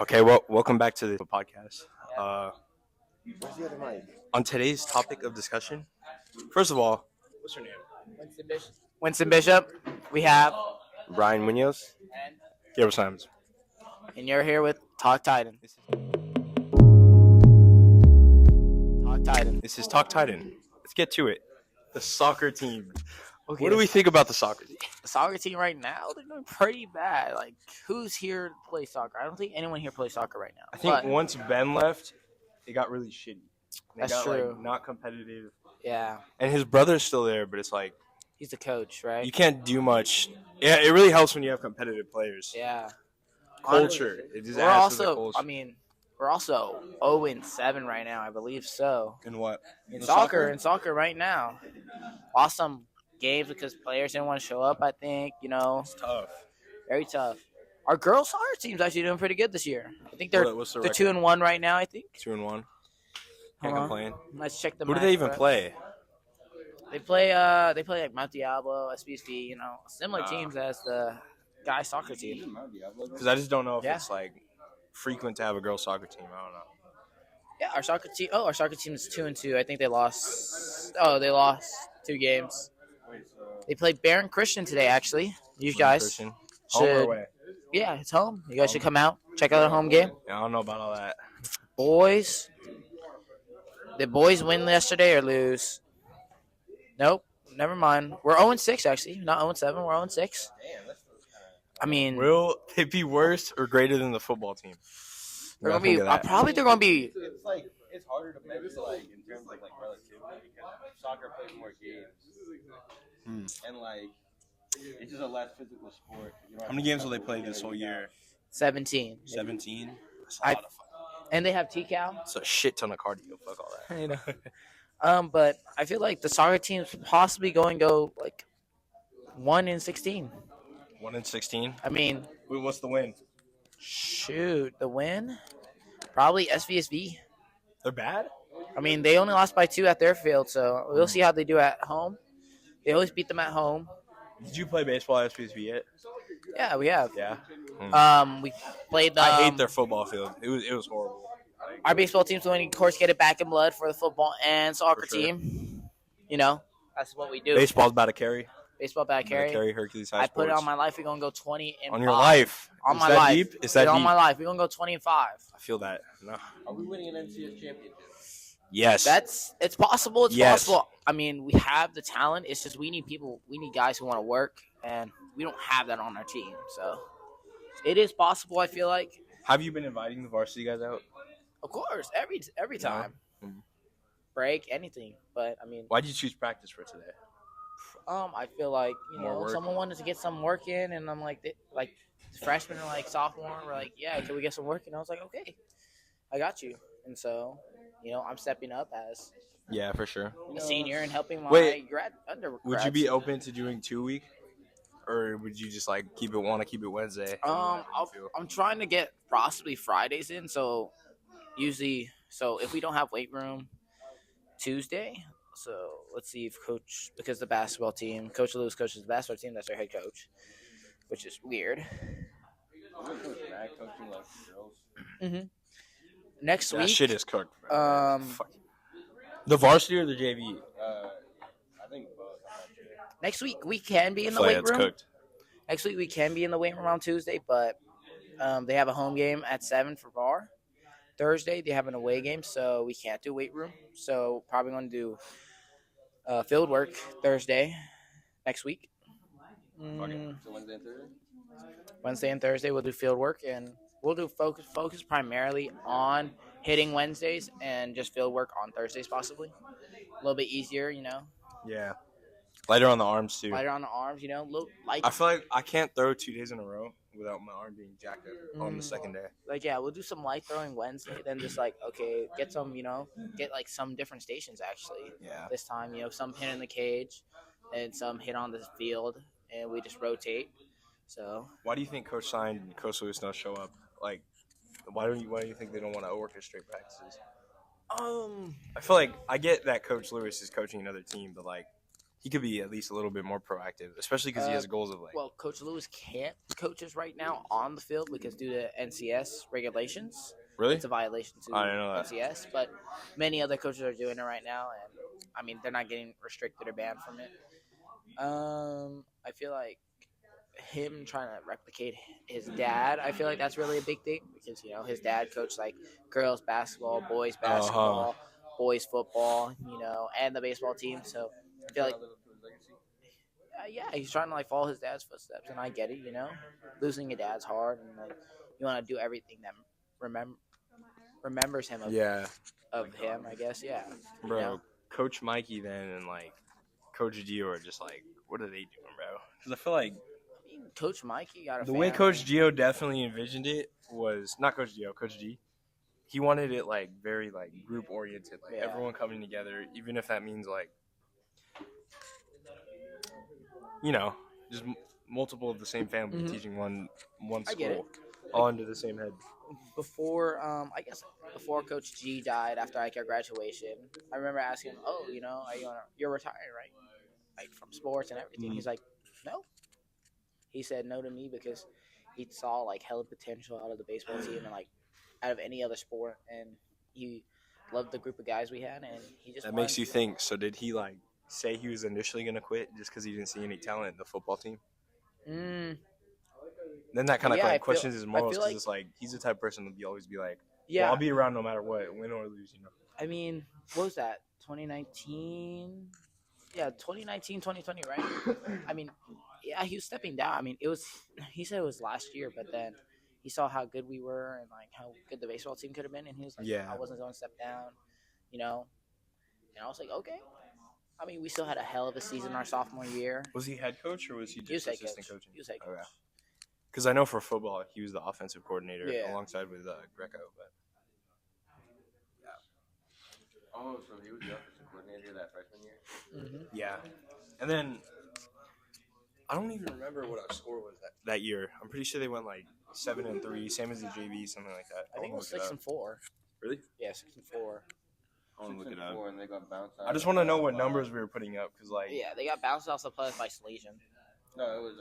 Okay, well, welcome back to the podcast. Uh, Where's the other mic? on today's topic of discussion, first of all, what's your name? Winston Bishop, we have, Brian Munoz. and, Gabriel Simons. and you're here with TalkTitan. TalkTitan. This is Talk Titan. Let's get to it. The soccer team. Okay, What do we think about the soccer team? the soccer team right now, they're doing pretty bad. Like, who's here to play soccer? I don't think anyone here plays soccer right now. I think But, once Ben left, it got really shitty. They That's got, true. not competitive. yeah, And his brother's still there, but it's like he's the coach, right? you can't do much. Yeah, it really helps when you have competitive players. Yeah. Culture. It just We're adds to the also, culture. I mean, we're also 0-7 right now, I believe so. In what? In The soccer right now. Lost some games because players didn't want to show up, I think, It's tough. Very tough. Our girls soccer team's actually doing pretty good this year. I think they're What's the they're record? 2-1 right now. I think. 2-1. Can't Hold on. complain. Let's check the. Who do match they even prep. play? They play like Mount Diablo, SBSV. Similar teams as the guys soccer team. Because I just don't know if Yeah. it's like frequent to have a girls soccer team. I don't know. Yeah, our soccer team. Oh, our soccer team is 2-2. I think they lost. Oh, they lost 2 games. They played Barron Christian today. Actually, you guys Christian. Home or should. away? Yeah, it's home. You guys should come out, check out a home game. Yeah, I don't know about all that. Boys, the boys win yesterday or lose? Nope. Never mind. We're 0-6 actually, not 0-7. We're 0-6. I mean, Will it be worse or greater than the football team? they're What gonna do you be. think of that? Probably they're gonna be. It's harder to measure in terms of relativity because soccer plays more games and it's just a less physical sport. How many games will they play this whole year? 17. 17. That's a I- lot of fun. And they have TCAL. It's a shit ton of cardio. Fuck all that. You know. But I feel like the soccer team's possibly going to go like 1-16. 1-16. I mean, What's the win? shoot, the win probably SVSV. They're bad. I mean, they only lost by 2 at their field, so we'll see how they do at home. They always beat them at home. Did you play baseball at SPSB yet? Yeah, we have. Yeah. We played. I hate their football field. It was horrible. Our baseball team's going to, of course, get it back in blood for the football and soccer For sure. team. That's what we do. Baseball's about to carry. Baseball back carry. Carry Hercules High I put it Sports. on my life. We're going to go 20 and On 5. your life. On Is my that life. deep? Is that on deep? my life. We're going to go 20 and 5. I feel that. No. Are we winning an NCS championship? Yes. It's possible. It's Yes. possible. I mean, we have the talent. It's just we need people. We need guys who want to work, and we don't have that on our team. So it is possible. I feel like, Have you been inviting the varsity guys out? of course, every time, Mhm. break anything. But I mean, Why'd you choose practice for today? I feel like More work. someone wanted to get some work in, and I'm like freshmen or sophomore were like, yeah, can we get some work? And I was like, okay, I got you. And so, I'm stepping up as Yeah, for sure. a senior and helping my Wait, undergrads. Would you be open to doing 2-week? Or would you just want to keep it Wednesday? I'm trying to get possibly Fridays in. So usually, if we don't have weight room Tuesday, so let's see if because the basketball team, Coach Lewis coaches the basketball team. That's our head coach, which is weird. Coaching girls. Next That week, shit is cooked. Bro. um, The varsity or the JV? I think both. I'm not sure. next week we can be in the Play, weight it's room. cooked. Next week we can be in the weight room on Tuesday, but they have a home game at 7 for bar. Thursday they have an away game, so we can't do weight room. So probably going to do field work Thursday next week. So Wednesday and Thursday? Wednesday and Thursday we'll do field work, and we'll do focus primarily on hitting Wednesdays and just field work on Thursdays possibly. A little bit easier, Yeah. Lighter on the arms, too. lighter on the arms, I feel like I can't throw 2 days in a row without my arm being jacked up on the second day. we'll do some light throwing Wednesday, then just get some, get some different stations actually. Yeah. This time, some hit in the cage and some hit on the field, and we just rotate. So Why do you think Coach Stein and Coach Lewis don't show up? Like, why do you think they don't want to orchestrate practices? I feel like I get that Coach Lewis is coaching another team, but he could be at least a little bit more proactive, especially because he has goals of like. Well, Coach Lewis can't coach us right now on the field because due to NCS regulations, Really? it's a violation to I didn't know that. NCS. But many other coaches are doing it right now, and I mean they're not getting restricted or banned from it. I feel like him trying to replicate his dad, I feel like that's really a big thing because his dad coached like girls basketball, boys basketball, boys football, and the baseball team. So I feel like yeah, he's trying to like follow his dad's footsteps, and I get it. Losing your dad's hard, and like you want to do everything that remembers him of him. I guess, yeah. Bro, Coach Mikey then and like Coach Gio are just like, what are they doing, bro? Because I feel like Coach Mikey got a the way Coach Gio definitely envisioned it was not Coach Gio, Coach G. He wanted it like very like group oriented, like everyone coming together, even if that means like just multiple of the same family teaching one school, all under the same head. Before, I guess before Coach G died after like our graduation, I remember asking him, "Oh, you're retiring, right? Like from sports and everything." He's like, "No." He said no to me because he saw like hella potential out of the baseball team and like out of any other sport, and he loved the group of guys we had, and he just. That makes you think. So did he like say he was initially gonna quit just because he didn't see any talent in the football team? Then that kind of questions his morals because it's like he's the type of person to always be like, "Yeah, well, I'll be around no matter what, win or lose." I mean, what was that? 2019. Yeah, 2019, 2020, right? I mean, yeah, he was stepping down. I mean, he said it was last year, but then he saw how good we were and like how good the baseball team could have been, and he was like, I wasn't going to step down, And I was like, okay. I mean, we still had a hell of a season our sophomore year. Was he head coach or was he just assistant coaching? He was head coach. Because I know for football, he was the offensive coordinator alongside with Greco. But oh, so he was the offensive coordinator that freshman year? Mm-hmm. Yeah. And then I don't even remember what our score was that year. I'm pretty sure they went like 7-3, same as the JV, something like that. I think it was 6-4. Really? Yeah, 6-4. I want to look it up. And they got bounced out. I just want to know what numbers we were putting up because they got bounced off the playoffs by Salesian. No, it was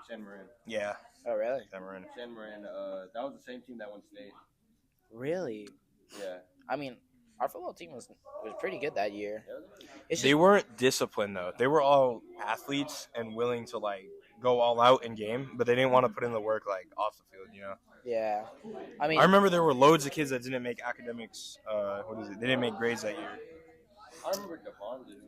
San Marin. Yeah. Oh, really? San Marin. That was the same team that won state. Really? Yeah. I mean, our football team was pretty good that year. They weren't disciplined though. They were all athletes and willing to like go all out in game, but they didn't want to put in the work like off the field, Yeah. I mean, I remember there were loads of kids that didn't make academics. They didn't make grades that year. I remember Devon didn't.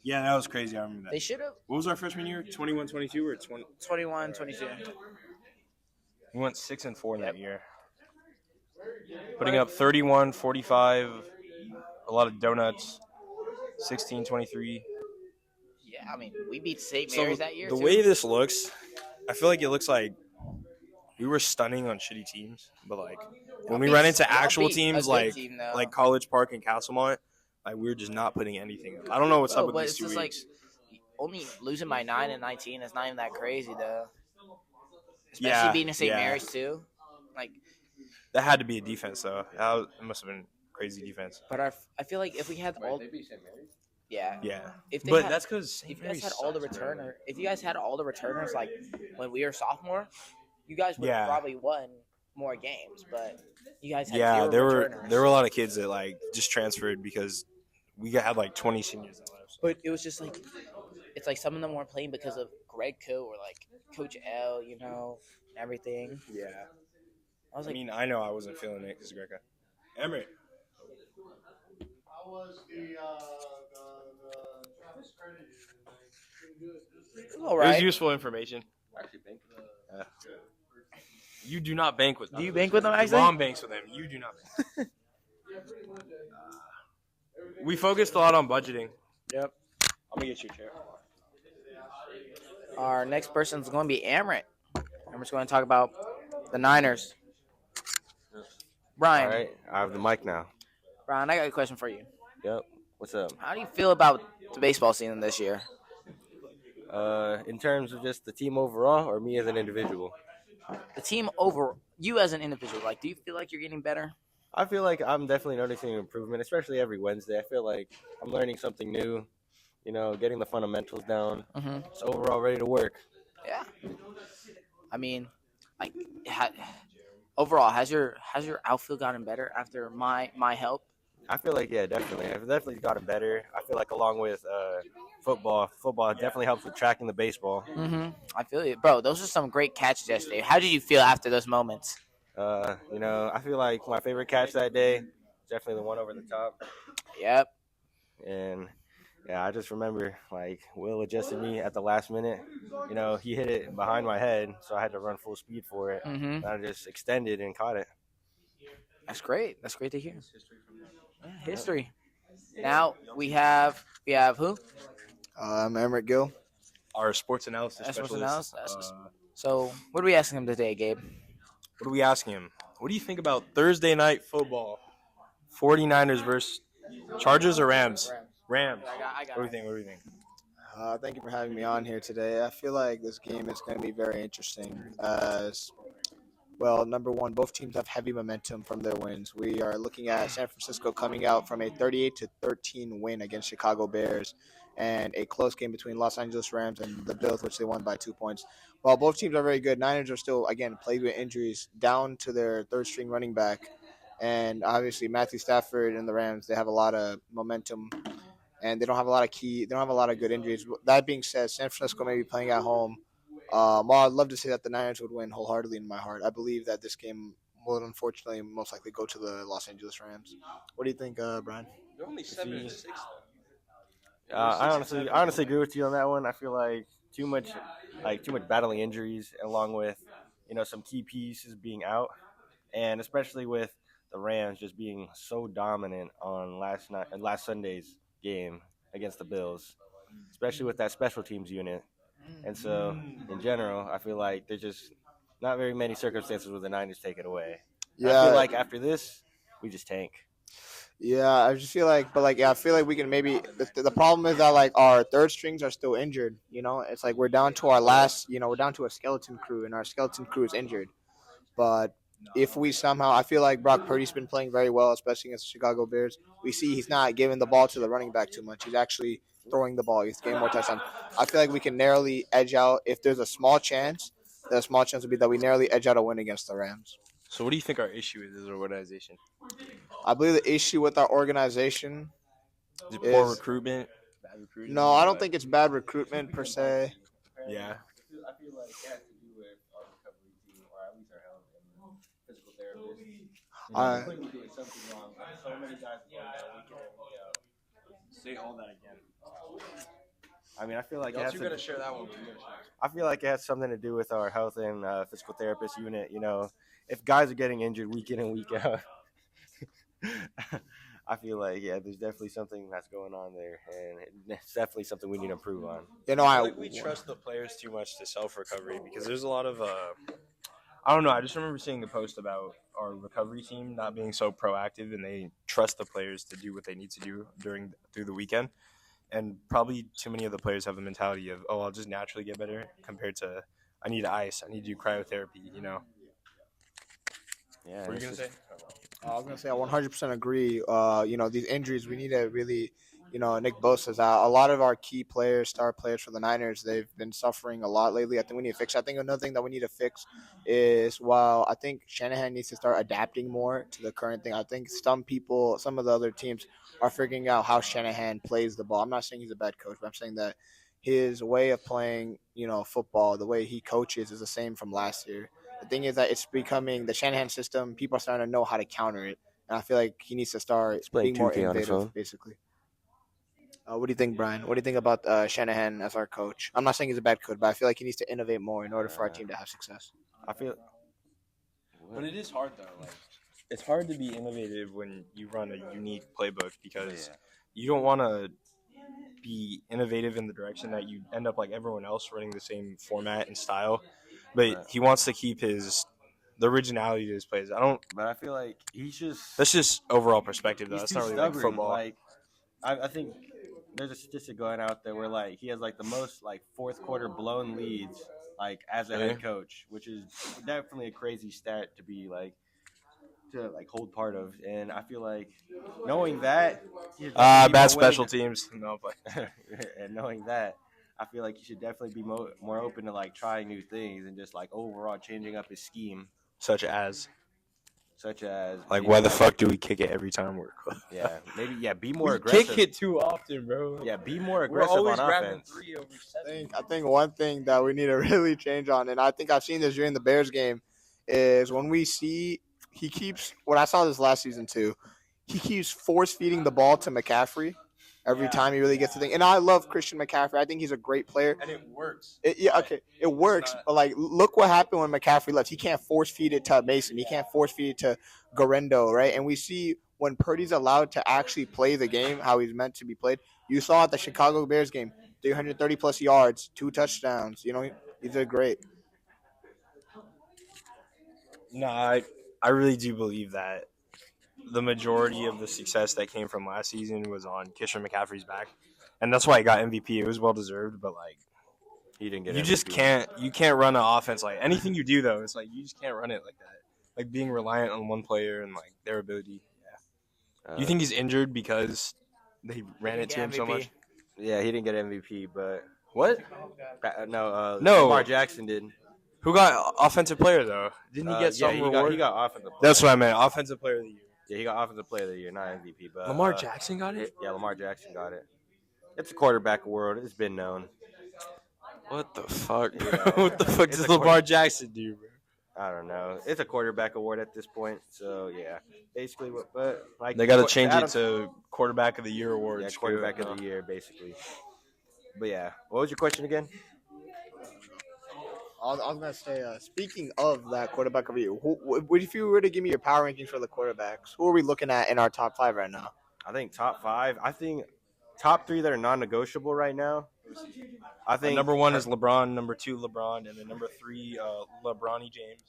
Yeah, that was crazy. I remember that. They should have. What was our freshman year? 21-22 or 20? 21-22. We went 6-4 that year. Putting up 31, 45, a lot of donuts, 16-23. Yeah, I mean, we beat St. Mary's that year, the way this looks, I feel like it looks like we were stunning on shitty teams. But, like, when we ran into actual teams like College Park and Castlemont, like, we were just not putting anything up. I don't know what's up with these 2 weeks. Like, only losing by 9 and 19 is not even that crazy, though. Especially beating St. Mary's, too. Like, that had to be a defense, though. It must have been crazy defense. But I feel like if we had all, they beat St. Mary's. Yeah. But that's because if you guys had all the returners, if you guys had all the returners like when we were sophomore, you guys would have probably won more games. But you guys had there returners. were a lot of kids that like just transferred because we had like 20 seniors that left. But it was just like it's like some of them weren't playing because of Greg Co or like Coach L, and everything. Yeah. I mean, I know I wasn't feeling it because Greco. Emery. How was the Travis credit? All right. It was useful information. Actually, bank with them. You do not bank with them. Do you bank with them, actually? Mom banks with them. You do not bank. We focused a lot on budgeting. Yep. I'm going to get you a chair. Our next person is going to be Amrit. Amrit's going to talk about the Niners. Brian. All right, I have the mic now. Brian, I got a question for you. Yep. What's up? How do you feel about the baseball season this year? In terms of just the team overall or me as an individual? The team over you as an individual. Like, do you feel like you're getting better? I feel like I'm definitely noticing improvement, especially every Wednesday. I feel like I'm learning something new. getting the fundamentals down. Mm-hmm. It's overall ready to work. Yeah. I mean, like, overall, has your outfield gotten better after my help? I feel like, yeah, definitely. I've definitely gotten better. I feel like along with football definitely helps with tracking the baseball. Mm-hmm. I feel you, bro. Those are some great catches yesterday. How did you feel after those moments? I feel like my favorite catch that day is definitely the one over the top. Yep. And yeah, I just remember like Will adjusted me at the last minute. He hit it behind my head, so I had to run full speed for it. Mm-hmm. And I just extended and caught it. That's great. That's great to hear. Yeah, history. Now we have who? I'm Emmerich Gill. Our sports analysis That's what's specialist. announced. So what are we asking him today, Gabe? What are we asking him? What do you think about Thursday night football? 49ers versus Chargers or Rams? Rams. I got What do you think? What do you think? Thank you for having me on here today. I feel like this game is going to be very interesting. As well, number one, both teams have heavy momentum from their wins. We are looking at San Francisco coming out from a 38-13 win against Chicago Bears, and a close game between Los Angeles Rams and the Bills, which they won by 2 points. While both teams are very good, Niners are still again plagued with injuries, down to their third string running back, and obviously Matthew Stafford and the Rams. They have a lot of momentum and they don't have a lot of they don't have a lot of good injuries. That being said, San Francisco may be playing at home. While I'd love to say that the Niners would win wholeheartedly in my heart, I believe that this game will unfortunately most likely go to the Los Angeles Rams. What do you think, Brian? They're only 7-6. I honestly agree with you on that one. I feel like too much battling injuries, along with some key pieces being out, and especially with the Rams just being so dominant on last Sunday's game against the Bills, especially with that special teams unit. And so, in general, I feel like there's just not very many circumstances where the Niners take it away. And I feel like after this, we just tank. Yeah, I just feel like, but like, yeah, I feel like we can maybe. The problem is that like our third strings are still injured. It's like we're down to our last. We're down to a skeleton crew, and our skeleton crew is injured. But if we somehow, I feel like Brock Purdy's been playing very well, especially against the Chicago Bears. We see he's not giving the ball to the running back too much. He's actually throwing the ball. He's getting more touchdowns. I feel like we can narrowly edge out. If there's a small chance, the small chance would be that we narrowly edge out a win against the Rams. So, what do you think our issue is as an organization? I believe the issue with our organization Is it poor recruitment? Bad recruiting? No, I don't think it's bad recruitment per se. Yeah. I feel like it has to do with our recovery team, or at least our health and physical therapist. We're clearly doing something wrong. But so many guys going out week in and week out. Say all that again. I mean, I feel like You're gonna share that one. I feel like it has something to do with our health and physical therapist unit. If guys are getting injured week in and week out, I feel like there's definitely something that's going on there, and it's definitely something we need to improve on. We trust the players too much to self-recovery because there's a lot of I don't know. I just remember seeing a post about our recovery team not being so proactive, and they trust the players to do what they need to do through the weekend. And probably too many of the players have the mentality of, oh, I'll just naturally get better, compared to I need ice, I need to do cryotherapy. Yeah. What are you gonna say? I was gonna say I 100% agree. These injuries we need to really, Nick Bosa's out. A lot of our key players, star players for the Niners, they've been suffering a lot lately. I think we need to fix. I think another thing that we need to fix is while I think Shanahan needs to start adapting more to the current thing. I think some of the other teams are figuring out how Shanahan plays the ball. I'm not saying he's a bad coach, but I'm saying that his way of playing, football, the way he coaches is the same from last year. The thing is that it's becoming the Shanahan system. People are starting to know how to counter it, and I feel like he needs to start being more innovative. Basically, what do you think, Brian? What do you think about Shanahan as our coach? I'm not saying he's a bad coach, but I feel like he needs to innovate more in order for our team to have success. I feel, but it is hard though. Like, it's hard to be innovative when you run a unique playbook because you don't want to be innovative in the direction that you end up like everyone else running the same format and style. But he wants to keep the originality to his plays. But I feel like he's just. That's just overall perspective, though. He's That's too not really stubborn. like football. Like, I think there's a statistic going out there where like he has like the most like fourth quarter blown leads like as a head coach, which is definitely a crazy stat to be like to like hold part of, and I feel like knowing that, bad special teams. No, but and knowing that, I feel like he should definitely be more open to like trying new things and just like overall changing up his scheme, such as maybe, why the fuck do we kick it every time we're close? be more We aggressive. kick it too often, bro. Yeah, be more We're aggressive always on grabbing offense. 3 over 7. I think one thing that we need to really change on, and I think I've seen this during the Bears game, is when we see he keeps what I saw this last season too. He keeps force feeding the ball to McCaffrey every time he really gets the thing. And I love Christian McCaffrey. I think he's a great player. And it works. It works. But like, look what happened when McCaffrey left. He can't force feed it to Mason. He can't force feed it to Garendo, right? And we see when Purdy's allowed to actually play the game how he's meant to be played. You saw at the Chicago Bears game, 330 plus yards, 2 touchdowns. You know, he did great. No, I really do believe that the majority of the success that came from last season was on Christian McCaffrey's back, and that's why he got MVP. It was well deserved, but like He didn't get. you MVP. just can't run an offense like anything you do though. It's like you just can't run it like that. Like being reliant on one player and like their ability. Yeah. You think he's injured because they ran it to him so much? Yeah, he didn't get MVP, but What? no, No. Lamar Jackson did. Who got offensive player though? Didn't he get some reward? He got offensive player. That's what I meant. Offensive player of the year. Yeah, he got offensive player of the year, not MVP. But Lamar Jackson got it. Yeah, Lamar Jackson got it. It's a quarterback award. It's been known. What the fuck? Bro? Yeah. What the fuck It's does a Lamar Jackson do, bro? I don't know. It's a quarterback award at this point. So yeah, basically, but like They got to change it to quarterback of the year award. yeah, quarterback of the year, basically. But yeah, what was your question again? I was gonna say, speaking of that quarterback of the year, if you were to give me your power rankings for the quarterbacks, who are we looking at in our top 5 right now? I think top 5. I think top 3 that are non-negotiable right now. I think number 1 is LeBron, number 2 LeBron, and then number 3 LeBronny James.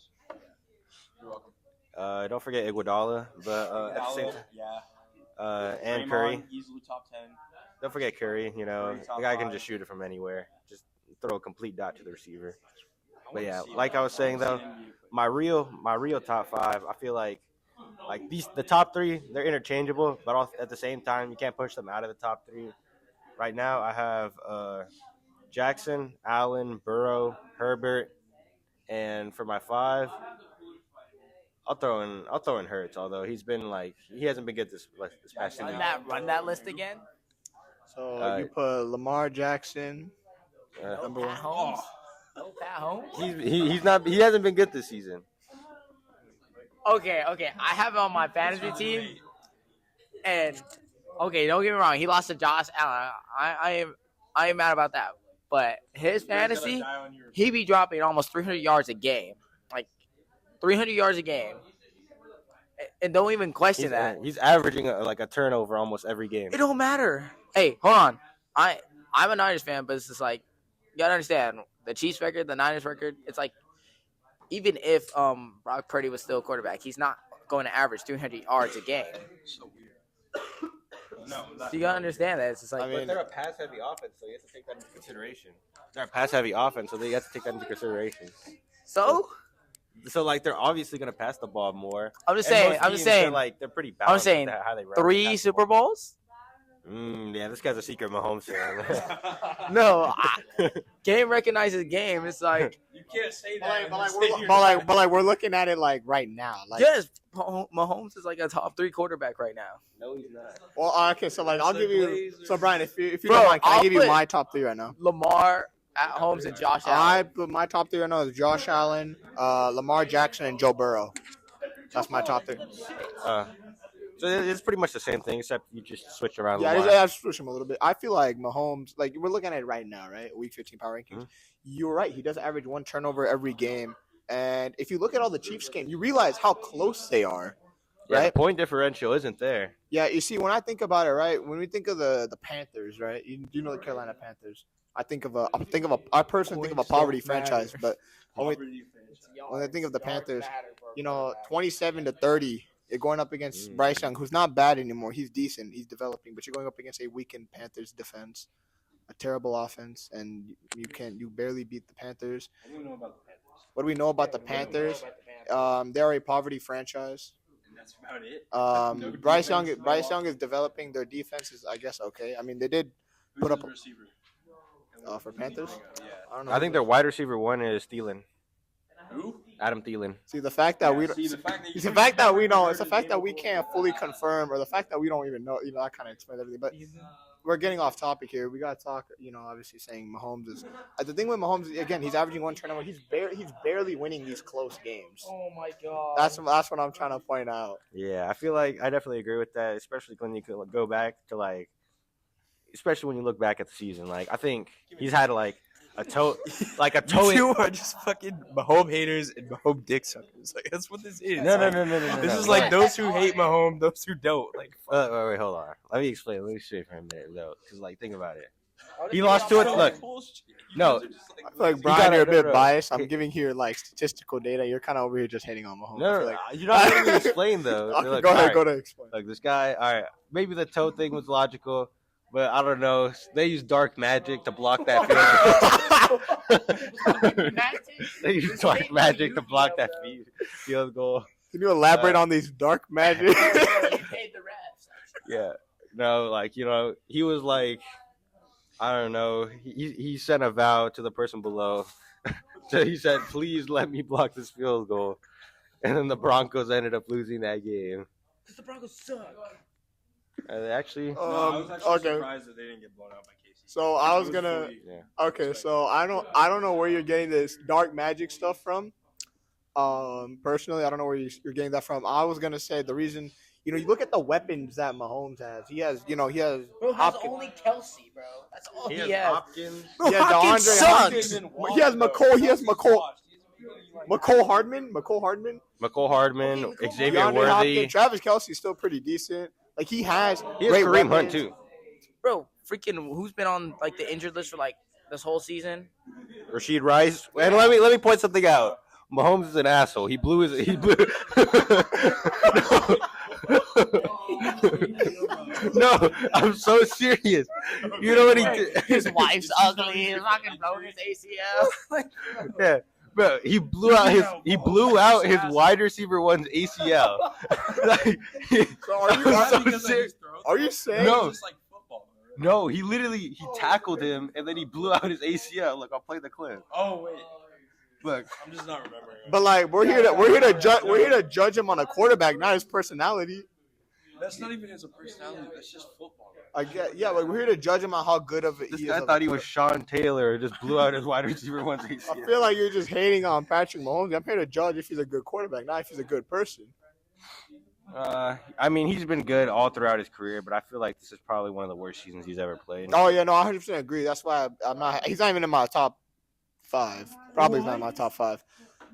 don't forget Iguodala, but at the same time, and Curry. Easily top 10. Don't forget Curry. You know, Curry, top the guy can 5. just shoot it from anywhere. Just throw a complete dot to the receiver. But yeah, like I was saying though, my real top 5. I feel like the top 3 they're interchangeable, but at the same time you can't push them out of the top 3. Right now I have Jackson, Allen, Burrow, Herbert, and for my 5, I'll throw in Hurts. Although he hasn't been good this past season. Run that list again. So you put Lamar Jackson, number 1. Pat Holmes. No Pat Holmes. He hasn't been good this season. Okay. I have him on my fantasy team, and okay, don't get me wrong. He lost to Josh Allen. I am mad about that. But his fantasy, he be dropping almost 300 yards a game, like 300 yards a game, and don't even question that. He's averaging a turnover almost every game. It don't matter. Hey, hold on. I'm a Niners fan, but it's just like you gotta understand the Chiefs record, the Niners record. It's like even if Brock Purdy was still quarterback, he's not going to average 300 yards a game. So weird. So you gotta understand that. It's just like But they're a pass-heavy offense, so you have to take that into consideration. They're a pass-heavy offense, so you have to take that into consideration. so. So they're obviously gonna pass the ball more. I'm just And saying. most I'm just teams, saying. they're pretty balanced. saying with how they run 3 pass the Super ball. Bowls. Yeah, this guy's a secret Mahomes fan. No, game recognizes game. It's like You can't say But that. we're looking at it like right now. Like, yes, Mahomes is like a top 3 quarterback right now. No, he's not. well, okay, so like I'll give you. Blazers. So Brian, if you Bro, don't mind, can I I'll give you put- my top 3 right now? Lamar at Holmes and Josh I Allen. put my top 3 right now is Josh Allen, Lamar Jackson, and Joe Burrow. That's my top 3. So it's pretty much the same thing, except you just switch around. Yeah, Lamar. I just switch him a little bit. I feel like Mahomes, like we're looking at it right now, right? Week 15 power rankings. Mhm. You're right. He does average 1 turnover every game. And if you look at all the Chiefs games, you realize how close they are, Yeah, right? the point differential isn't there. Yeah, you see, when I think about it, right? When we think of the Panthers, right? You know the Carolina Panthers. I personally think of a poverty franchise, but when I think of the Panthers, 27-30. You're going up against Bryce Young, who's not bad anymore. He's decent. He's developing, but you're going up against a weakened Panthers defense, a terrible offense, and you barely beat the Panthers. What do we know about the Panthers? What do we know about the Panthers? They're a poverty franchise. That's about it. No Bryce Young. defense, no Bryce Young offense. is developing. Their defense is, I guess, okay. I mean, they did Who's put up the receiver? for Panthers. Yeah. I don't know. I think their wide receiver one is Thielen. Who? Adam Thielen. See the fact that we don't. See, the fact that It's the fact that we know. It's the fact that we can't fully confirm, or the fact that we don't even know. That kind of explains everything. But we're getting off topic here. We got to talk. Obviously saying Mahomes is. The thing with Mahomes, again, he's averaging one turnover. He's barely winning these close games. Oh my god. That's what I'm trying to point out. Yeah, I feel like I definitely agree with that, especially when you go back to especially when you look back at the season. I think he's had a toe. You two are just fucking Mahomes haters and Mahomes dick suckers. That's what this is. No. This is like those who hate Mahomes, those who don't. Wait, hold on. Let me explain for a minute, though, because think about it. He lost to it. Look, no. I feel like Brian, gotta- you're a bit no. biased. I'm giving here statistical data. You're kind of over here just hating on Mahomes. I No, feel like- you're not letting me explain though. Okay, Look, go ahead. all right, Go ahead. Explain. Like this guy. All right, maybe the toe thing was logical, but I don't know. They use dark magic to block that field. They use dark magic to block that field goal. Can you elaborate on these dark magic? You paid the refs. Yeah. No, he was I don't know. He sent a vow to the person below. So he said, "Please let me block this field goal." And then the Broncos ended up losing that game. Because the Broncos suck. Actually, No, I was actually okay. surprised that they didn't get blown out by Casey. So I was It gonna. fully- yeah. Okay, so I don't know where you're getting this dark magic stuff from. Personally, I don't know where you're getting that from. I was gonna say the reason, you look at the weapons that Mahomes has. He has Bro has Hopkins. only Kelsey, bro. That's all he has. Hopkins. He has Hopkins DeAndre sucks. Hopkins. He has McCole. He has McCole Hardman. McCole Hardman, Okay, Xavier DeAndre Worthy. Hopkins. Travis Kelsey's still pretty decent. He has. He has great Kareem Hunt weapons. too. Bro, freaking who's been on the injured list for this whole season? Rasheed Rice. And let me point something out. Mahomes is an asshole. He blew. No, I'm so serious. You know what he did? His wife's ugly. He's fucking broke his ACL. Yeah, bro. He blew out his wide receiver one's ACL. So are you? I'm so serious. Are you saying? No. It's like football. No, he tackled him and then he blew out his ACL. Look, I'll play the clip. Oh wait, Look, I'm just not remembering. But we're here to judge him on a quarterback, not his personality. That's not even his personality. That's just football. I get, yeah, we're here to judge him on how good of it this he guy is. thought he was Sean Taylor. Just blew out his wide receiver one's I ACL. feel like you're just hating on Patrick Mahomes. I'm here to judge if he's a good quarterback, not if he's a good person. I mean, he's been good all throughout his career, but I feel like this is probably one of the worst seasons he's ever played. Oh yeah, no, I 100% agree. That's why I'm not. He's not even in my top 5. Probably not in my top 5.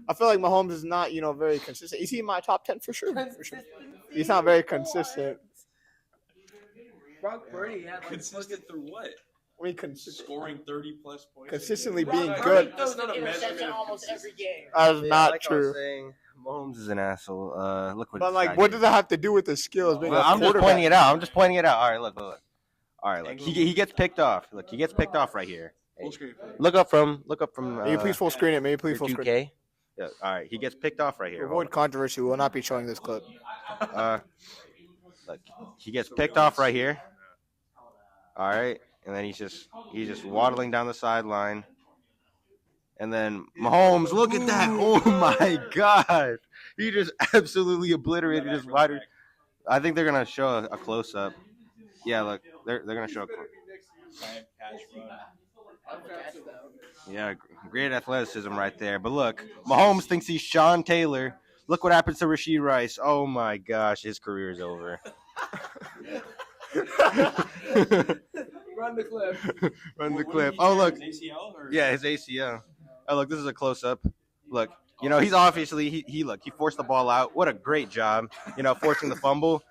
I feel like Mahomes is not, very consistent. Is he in my top 10 for sure? For sure. He's not very consistent. Brock Purdy had Consistent through what? I mean, consistent. Scoring 30+ points. Consistently Brock being Purdy good. That's not a interception measurement of almost every consistency. game. That's Yeah, not like I true. was saying, Mahomes is an asshole. Look what. But this guy what did. does that have to do with his skills? Being Well, a I'm just quarterback? pointing it out. All right, look. All right, look. He gets picked off. Look, he gets picked off right here. Full screen. Look up from. May you please full screen it? May you please full screen? 2K. Yeah. All right, he gets picked off right To here. avoid controversy, we will not be showing this clip. Look, he gets picked off right here. All right, and then he's just waddling down the sideline. And then Mahomes, look at that! Oh my God, he just absolutely obliterated his wide. I think they're gonna show a close up. Yeah, look, they're gonna show a close. Yeah, great athleticism right there. But look, Mahomes thinks he's Sean Taylor. Look what happens to Rasheed Rice. Oh my gosh, his career is over. Run the clip. Run the clip. Oh look, His ACL or? yeah, his ACL. Oh look, this is a close up. Look, he's obviously he forced the ball out. What a great job, forcing the fumble.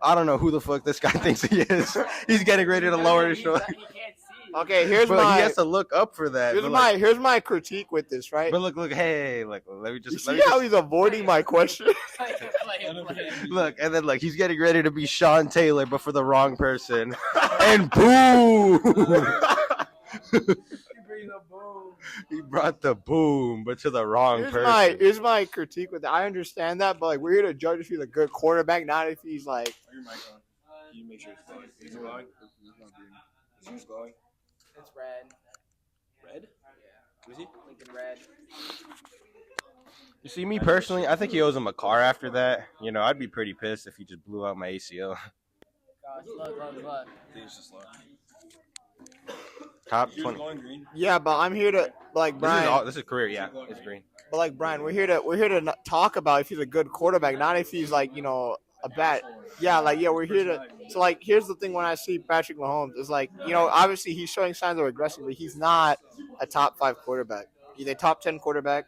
I don't know who the fuck this guy thinks he is. He's getting ready to lower his shoulder. He can't see. Okay, here's But my he has to look up for that. here's my critique with this, right? But look, hey, look, let me You just see how he's avoiding my question? Play it. look, and then he's getting ready to be Sean Taylor, but for the wrong person, and boom! He brought the boom, but to the wrong person. Here's my critique with that. I understand that, but like we're here to judge if he's a good quarterback, not if he's like. Your mic on. Can you make sure it's glowing? Is it glowing? Is yours glowing? It's red. Red? Yeah. Was he? Lincoln red. You see, me personally, I think he owes him a car after that. You know, I'd be pretty pissed if he just blew out my ACL. Gosh, look. I think it's just low. Top Yours 20. glowing green? Yeah, but I'm here to like Brian. This is career, yeah. It's green. But like Brian, we're here to talk about if he's a good quarterback, not if he's like a bad. Yeah, we're here to. So like, here's the thing: when I see Patrick Mahomes, it's like obviously he's showing signs of regression, but he's not a top 5 quarterback. He's a top 10 quarterback,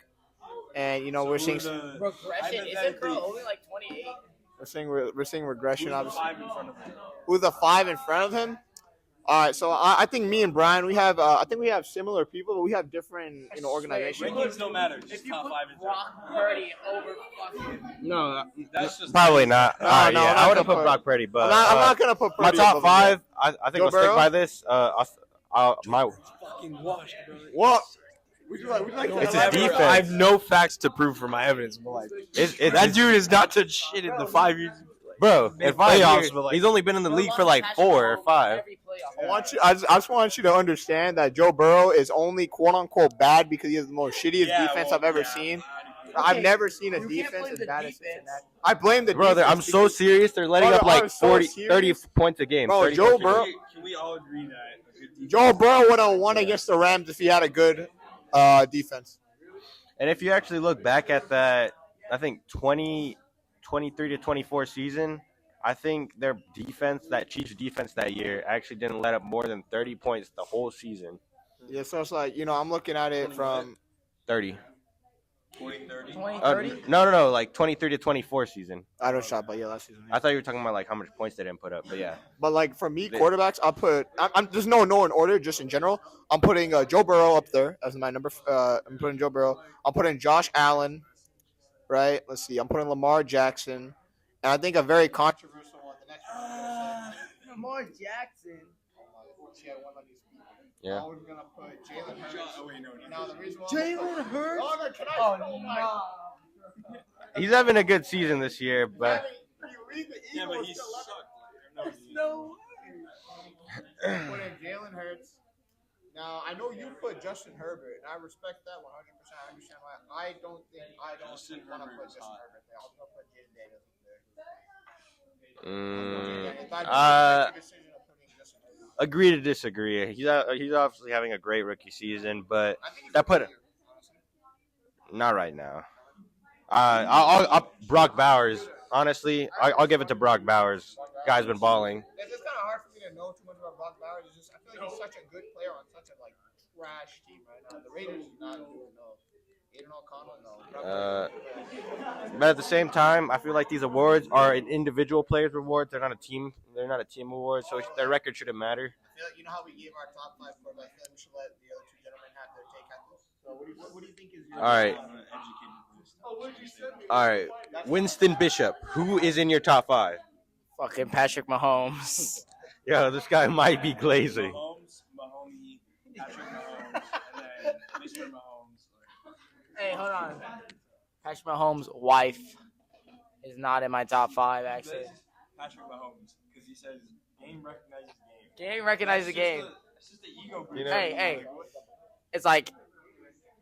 and we're seeing regression. Isn't bro only like 28? we're seeing regression. Obviously, 5 in front of him. who's the 5 in front of him? All right, so I think me and Brian, we have I think we have similar people, but we have different organizations. Rankings don't matter. Just top 5 in Brock Purdy over fucking. No, that's just probably not. No, I would have put Brock Purdy, but I'm not gonna put my Purdy top above him 5. I think Joe I'll stick Burrow? by this. My fucking washed, bro. What? Would you like It's to a defense. I have no facts to prove for my evidence, but like that dude has not touched shit in the 5 years. Bro, in 5 playoffs, years, but, like, he's only been in the league for like 4 or 5. I just want you to understand that Joe Burrow is only quote unquote bad because he has the most shittiest defense I've ever seen. I've never seen a defense as bad as Cincinnati. I blame the Bro, defense. I'm so serious. They're letting up like 30 points a game. Bro, Joe Burrow. Can we all agree that a good defense? Joe Burrow would have won against the Rams if he had a good defense. And if you actually look back at that, I think 23 to 24 season, I think their defense, that Chiefs defense that year, actually didn't let up more than 30 points the whole season. Yeah, so it's like, I'm looking at it from 30. 20-30? 20-30? No, like 23 to 24 season. I don't shot, but yeah, last season. I thought you were talking about like how much points they didn't put up, but yeah. But like for me, quarterbacks, I'll put. There's no in order, just in general. I'm putting Joe Burrow up there as my number. I'm putting Joe Burrow. I'm putting Josh Allen. Right. Let's see. I'm putting Lamar Jackson, and I think a very controversial one. The next one. Lamar Jackson. Yeah. I was gonna put Jalen Hurts. Oh, wait, no. Now the reason why Jalen Hurts? Oh no! He's having a good season this year, but Yeah, but he sucked. No. I'm putting Jalen Hurts. Now I know you put Justin Herbert, and I respect that 100%. I understand why. I don't want to put Justin Herbert there. I'm gonna put Jaden Daniels there. Agree to disagree. He's obviously having a great rookie season, but that put it not right now. I'll Brock Bowers. Honestly, I'll give it to Brock Bowers. Guy's been balling. It's just kind of hard for me to know too much about Brock Bowers. It's just I feel like he's such a good player on such a trash team right now. The Raiders do not do no. Aiden O'Connell, no. But at the same time, I feel like these awards are an individual player's reward. They're not a team. They're not a team award, so their record shouldn't matter. I feel like, how we gave our top 5 quarterbacks. I feel like we should let the other 2 gentlemen have their take on this. So what do you think is your All right. Winston Bishop. Who is in your top 5? Fucking Patrick Mahomes. Yo, this guy might be glazing. Mahomey, Patrick Mahomes, and then Mr. Mahomes. Hey, hold on. Patrick Mahomes' wife is not in my top 5, actually. Patrick Mahomes, because he says game recognizes game. Game recognizes the game. It's just the ego. Hey. It's like,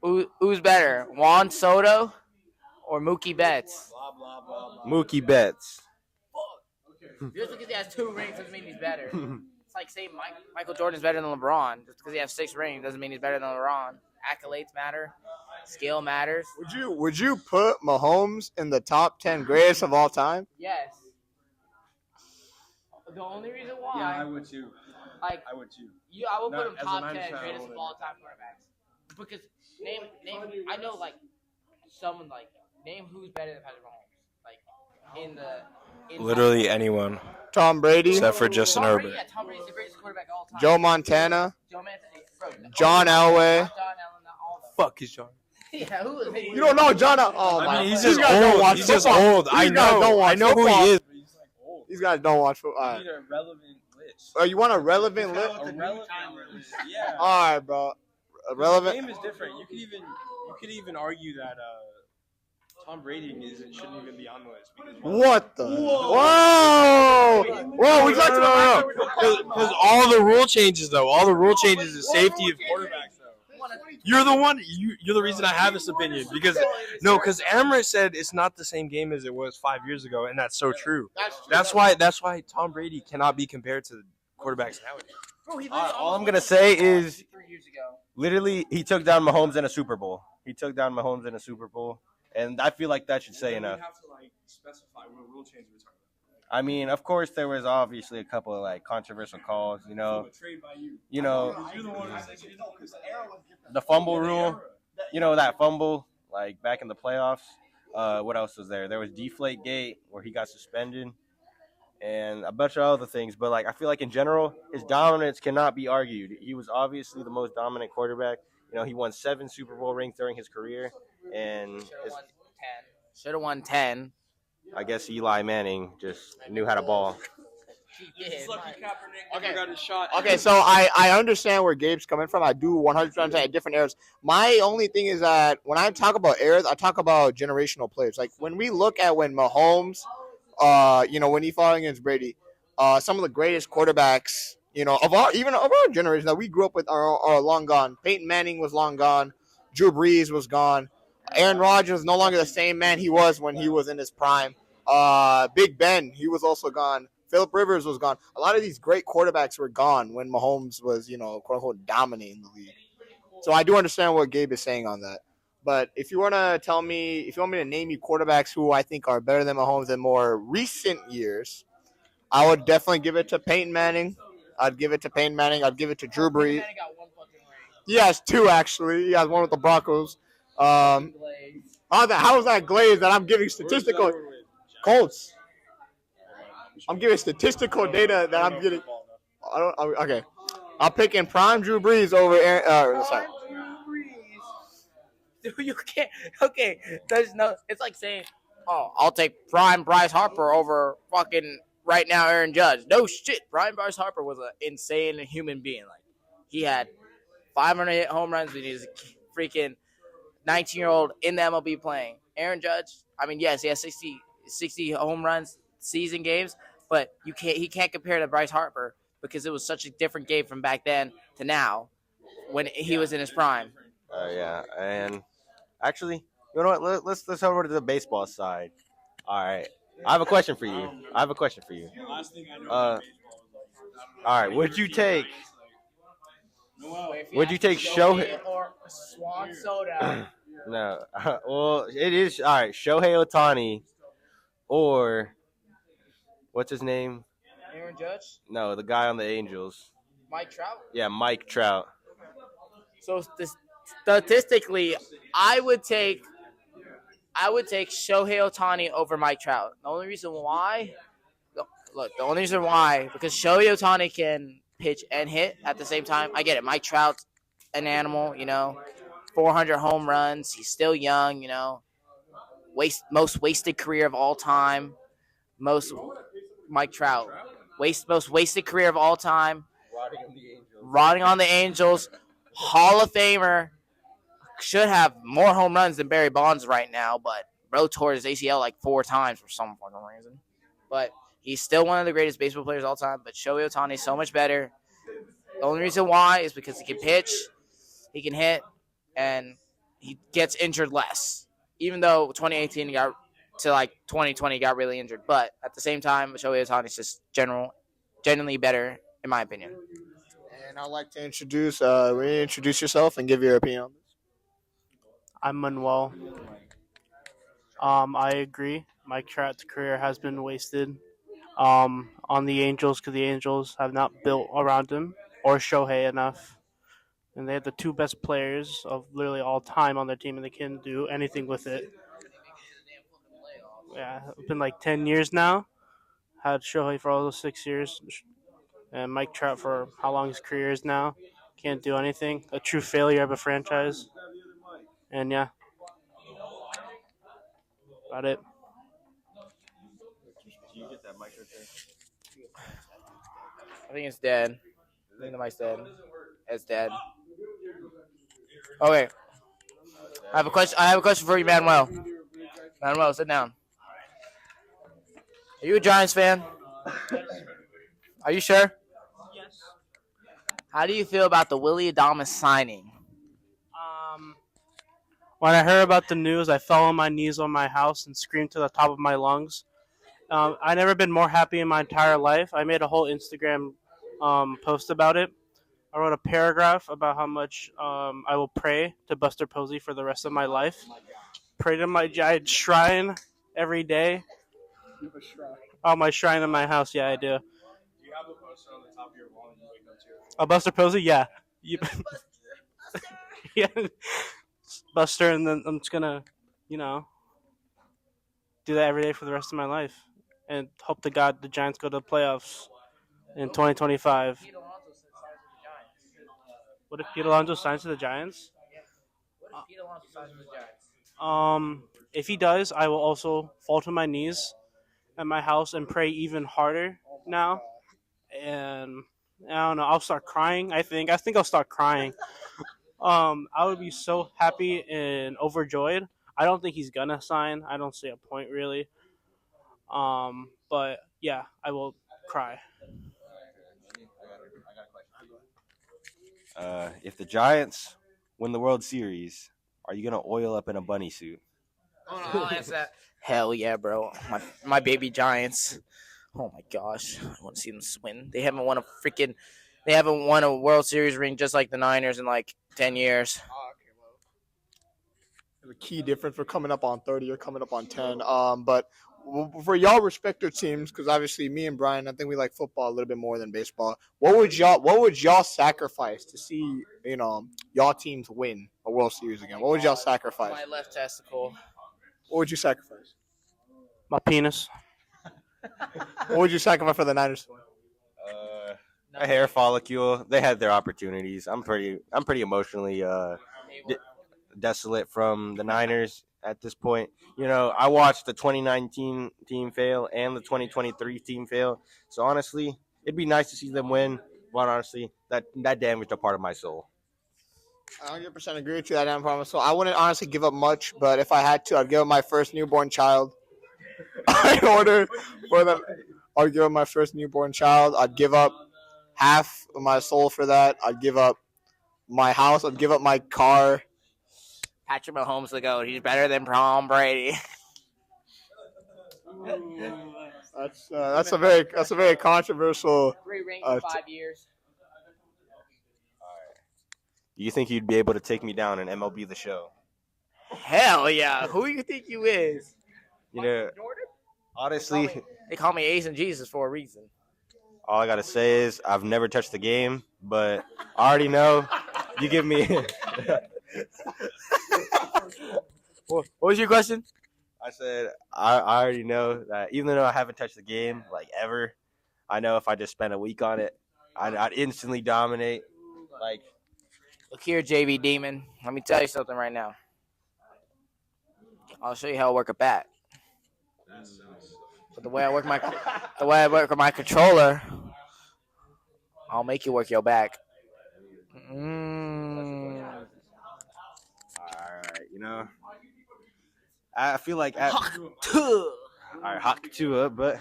who's better, Juan Soto or Mookie Betts? Blah, blah, blah, blah. Mookie Betts. Just because he has 2 rings doesn't mean he's better. It's like saying Michael Jordan's better than LeBron. Just because he has 6 rings doesn't mean he's better than LeBron. Accolades matter. Skill matters. Would you put Mahomes in the top 10 greatest of all time? Yes. The only reason why. Yeah, I would too. Like, I would too. I would put him As a top Niners 10 fan, I greatest of wouldn't. all time quarterbacks. Because name. I know someone name who's better than Patrick Mahomes. In Literally anyone Tom Brady, except for Justin Tom Brady, Herbert. yeah, Tom Brady's the greatest quarterback of all time. Joe Montana, Joe Montana, John Elway. John Allen, all Fuck is John. Yeah, who is he? You don't know John. Oh my! I mean, he's These just guys don't old. watch He's just football. old. These I guys don't know. watch I know who football. he is. These guys don't watch football. We need a relevant list. Oh, you want a relevant list? A relevant list. Yeah. All right, bro. relevant. The game is different. You could even argue that Tom Brady shouldn't even be on the list. What the? Whoa! Whoa! We talked about because all the rule changes though. All the rule changes is safety of quarterbacks though. You're the one. You're the reason I have this opinion because Amrit said it's not the same game as it was 5 years ago, and that's so true. That's why Tom Brady cannot be compared to quarterbacks nowadays. All I'm gonna say is, literally, he took down Mahomes in a Super Bowl. And I feel like that should say enough. We have to specify what rule change we're talking about. I mean, of course, there was obviously a couple of controversial calls. The fumble rule. That fumble back in the playoffs. What else was there? There was Deflate Gate where he got suspended, and a bunch of other things. But I feel like in general, his dominance cannot be argued. He was obviously the most dominant quarterback. He won 7 Super Bowl rings during his career, and should have won 10. I guess Eli Manning just knew how to ball. Okay, so I understand where Gabe's coming from. I do 100% at different eras. My only thing is that when I talk about eras, I talk about generational players. Like when we look at when Mahomes, when he fought against Brady, some of the greatest quarterbacks, of our generation that we grew up with are long gone. Peyton Manning was long gone. Drew Brees was gone. Aaron Rodgers is no longer the same man he was when he was in his prime. Big Ben, he was also gone. Phillip Rivers was gone. A lot of these great quarterbacks were gone when Mahomes was, quote unquote, dominating the league. So I do understand what Gabe is saying on that. But if you want me to name you quarterbacks who I think are better than Mahomes in more recent years, I would definitely give it to Peyton Manning. I'd give it to Drew Brees. He has 2 actually. He has one with the Broncos. How is that glazed that I'm giving statistical Colts? I'm giving statistical data that I'm getting. Okay. I'm picking prime Drew Brees over Aaron. Sorry. You can't. Okay, there's no. It's like saying, "Oh, I'll take prime Bryce Harper over fucking right now Aaron Judge." No shit. Prime Bryce Harper was an insane human being. He had 500 home runs when he was a freaking 19-year-old in the MLB playing. Aaron Judge. I mean, yes, he has 60 home runs season games, but he can't compare to Bryce Harper because it was such a different game from back then to now when he was in his prime. Yeah, and actually, you know what? Let's head over to the baseball side. All right, I have a question for you. All right, would you take Shohei or Swan Soda? No, well, it is all right. Shohei Ohtani or what's his name? Aaron Judge? No, the guy on the Angels. Mike Trout? Yeah, Mike Trout. So statistically, I would take Shohei Ohtani over Mike Trout. The only reason why, because Shohei Ohtani can pitch and hit at the same time. I get it. Mike Trout's an animal, 400 home runs. He's still young, most wasted career of all time. Mike Trout. Most wasted career of all time. Rotting on the Angels. Hall of Famer. Should have more home runs than Barry Bonds right now, but bro tore his ACL 4 times for some fucking reason. But he's still one of the greatest baseball players of all time, but Shohei Ohtani is so much better. The only reason why is because he can pitch, he can hit, and he gets injured less. Even though 2018 got to 2020 got really injured, but at the same time, Shohei Ohtani is just genuinely better in my opinion. And I'd like to introduce yourself and give your opinion on this. I'm Manuel. I agree. Mike Trout's career has been wasted on the Angels because the Angels have not built around him or Shohei enough. And they have the 2 best players of literally all time on their team, and they can't do anything with it. Yeah, it's been 10 years now. Had Shohei for all those 6 years. And Mike Trout for how long his career is now. Can't do anything. A true failure of a franchise. And yeah. About it. Do you get that mic right there? I think it's dead. I think the mic's dead. It's dead. Okay. I have a question. I have a question for you, Manuel. Manuel, sit down. Are you a Giants fan? Are you sure? Yes. How do you feel about the Willie Adamas signing? When I heard about the news, I fell on my knees on my house and screamed to the top of my lungs. I never been more happy in my entire life. I made a whole Instagram post about it. I wrote a paragraph about how much I will pray to Buster Posey for the rest of my life. Pray to my giant shrine every day. You have a shrine. Oh, my shrine in my house. Yeah, I do. Do you have a poster on the top of your wall and you wake up to it? A Buster Posey? Yeah. Yeah. Buster, and then I'm just gonna, you know, do that every day for the rest of my life, and hope to God the Giants go to the playoffs in 2025. What if Pete Alonso signs to the Giants? If he does, I will also fall to my knees at my house and pray even harder now. And I don't know, I'll start crying. I think I'll start crying. I would be so happy and overjoyed. I don't think he's gonna sign. I don't see a point really. But yeah, I will cry. If the Giants win the World Series, are you gonna oil up in a bunny suit? Oh, no, I'll answer that. Hell yeah, bro. My baby Giants. Oh my gosh, I want to see them win. They haven't won a World Series ring just like the Niners in like 10 years. The key difference. We're coming up on 30. You're coming up on 10. But for y'all respective teams, because obviously me and Brian, I think we like football a little bit more than baseball. What would y'all sacrifice to see y'all teams win a World Series again? What would y'all sacrifice? My left testicle. What would you sacrifice? My penis. What would you sacrifice for the Niners to win? A hair follicle. They had their opportunities. I'm pretty emotionally desolate from the Niners at this point. I watched the 2019 team fail and the 2023 team fail. So honestly, it'd be nice to see them win. But honestly, that damaged a part of my soul. I 100% agree with you. That promise. So I wouldn't honestly give up much, but if I had to, I'd give up my first newborn child. I'd give up my first newborn child. I'd give up half of my soul for that. I'd give up my house. I'd give up my car. Patrick Mahomes the GOAT. He's better than Tom Brady. That's a very controversial. 3 rings in 5 years. Do you think you'd be able to take me down in MLB The Show? Hell yeah! Who do you think you is? Jordan? Honestly, they call me Ace and Jesus for a reason. All I gotta say is I've never touched the game, but I already know. You give me. What was your question? I said I already know that even though I haven't touched the game like ever, I know if I just spent a week on it, I'd instantly dominate. Like, look here, JV Demon. Let me tell you something right now. I'll show you how I work a bat. But the way I work with my controller, I'll make you work your back. all right, I feel like all right, hot Tua, but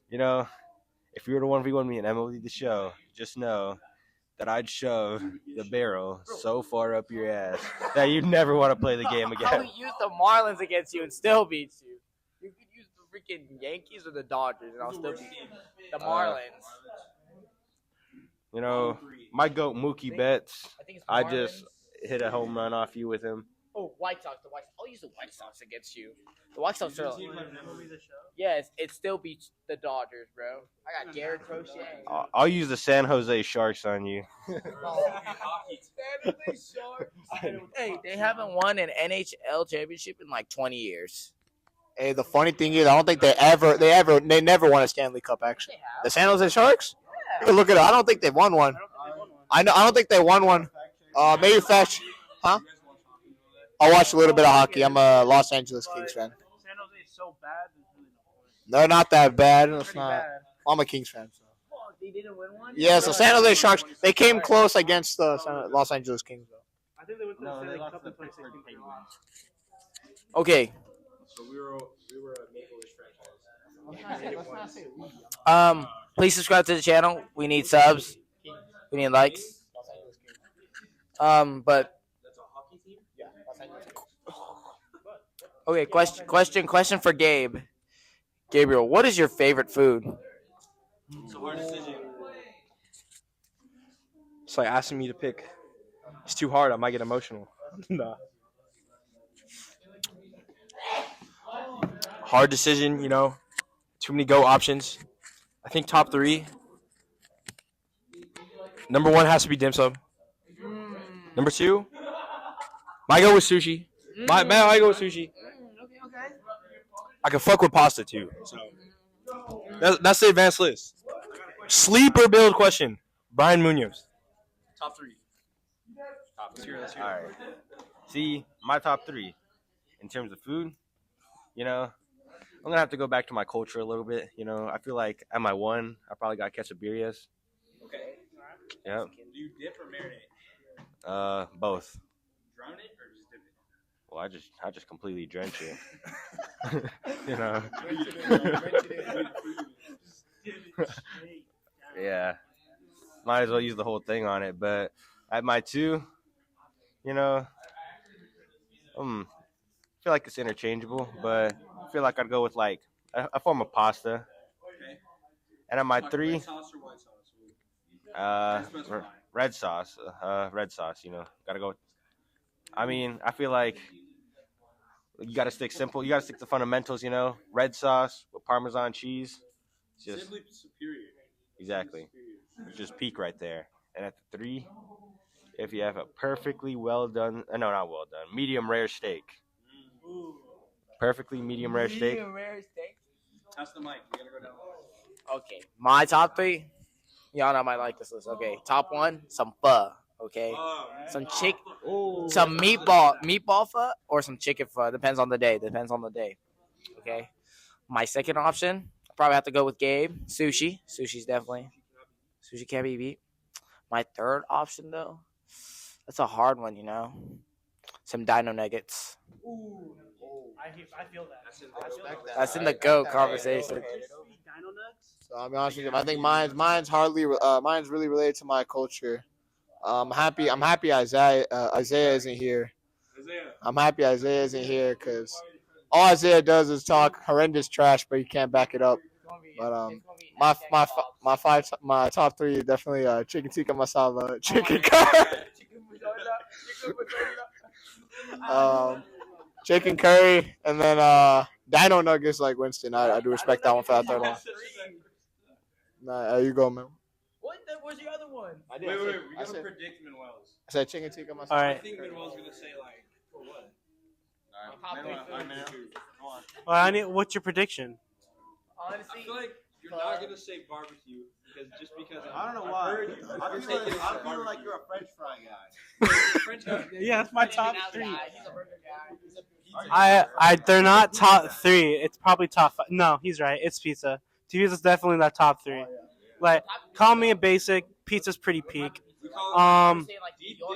if you were to 1v1 me in MLB The Show, just know that I'd shove the barrel so far up your ass that you'd never want to play the game again. I would use the Marlins against you and still beat you. You could use the freaking Yankees or the Dodgers, and I'll still beat you. The Marlins. My GOAT Mookie Betts, I just hit a home run off you with him. Oh, White Sox. I'll use the White Sox against you. The White Sox are. Yes, it still beats the Dodgers, bro. I got Garrett Crochet. I'll use the San Jose Sharks on you. Hey, they haven't won an NHL championship in like 20 years. Hey, the funny thing is, I don't think they never won a Stanley Cup. Actually, the San Jose Sharks. Yeah. Look at it. I don't think they've won one. I don't think they won one. Maybe fetch. Huh? I watch a little bit of hockey. I'm a Los Angeles Kings fan. San Jose is so bad. They're not that bad. It's not. Bad. I'm a Kings fan. So. They didn't win one? Yeah, so San Jose Sharks, they came close against the Los Angeles Kings, though. think they went to No, the they Stanley lost Cup to in the Pittsburgh 2016. Penguins. Okay. So we were a Maple Leafs franchise. Please subscribe to the channel. We need subs. We need likes. But That's a hockey team. okay. Question for Gabe. Gabriel, what is your favorite food? It's a hard decision. It's like asking me to pick. It's too hard. I might get emotional. Nah. Hard decision, you know. Too many go options. I think top 3. Number 1 has to be dim sum. Number 2, might go with sushi. Might go with sushi. I can fuck with pasta too. So that's the advanced list. Sleeper build question. Brian Munoz. Top 3. Let's hear it. All right. See, my top 3 in terms of food, you know, I'm going to have to go back to my culture a little bit. You know, I feel like at my 1, I probably got quesadillas. Okay. Yeah. Do you dip or marinate? Both. Drown it or just dip it? Well, I just completely drench it. You know. Yeah. Might as well use the whole thing on it. But at my 2, you know, I feel like it's interchangeable, but I feel like I'd go with like a form of pasta. Okay. And at my 3, Red sauce or white sauce? red sauce. Red sauce, you know. Gotta go with, I mean, I feel like you gotta stick simple. You gotta stick to fundamentals, you know. Red sauce with Parmesan cheese. Just Simply superior. exactly. Just peak right there. And at the 3, if you have a perfectly well done, no, not well done, medium rare steak. Perfectly medium rare steak. That's the mic. We gotta go down. Okay, my top 3. Y'all know I might like this list. Okay, top 1, some pho. Okay, some meatball pho, or some chicken pho. Depends on the day. Okay, my second option, I probably have to go with Gabe. Sushi. Sushi can't be beat. My third option though, that's a hard one. You know, some dino nuggets. I feel that. That's in the GOAT conversation. So I'll be honest with you. I think mine's really related to my culture. I'm happy Isaiah isn't here. I'm happy Isaiah isn't here because all Isaiah does is talk horrendous trash, but he can't back it up. But my top 3 is definitely chicken tikka masala, chicken curry, chicken curry, and then dino nuggets like Winston. I do respect that one for that third one. Nah, there you go, man. What? Where's your other one? Wait. We gotta predict Manuel's. I said chicken tikka masala. All right. I think Manuel's gonna say like for what? Well, what's your prediction? Honestly, I feel like you're not gonna say barbecue because I don't know why. I feel like you're a French fry guy. French guy. Yeah, that's my top 3. He's a burger guy. They're not top 3. It's probably top 5. No, he's right. It's pizza. Pizza's definitely not top 3. Like, call me a basic. Pizza's pretty peak. Deep dish or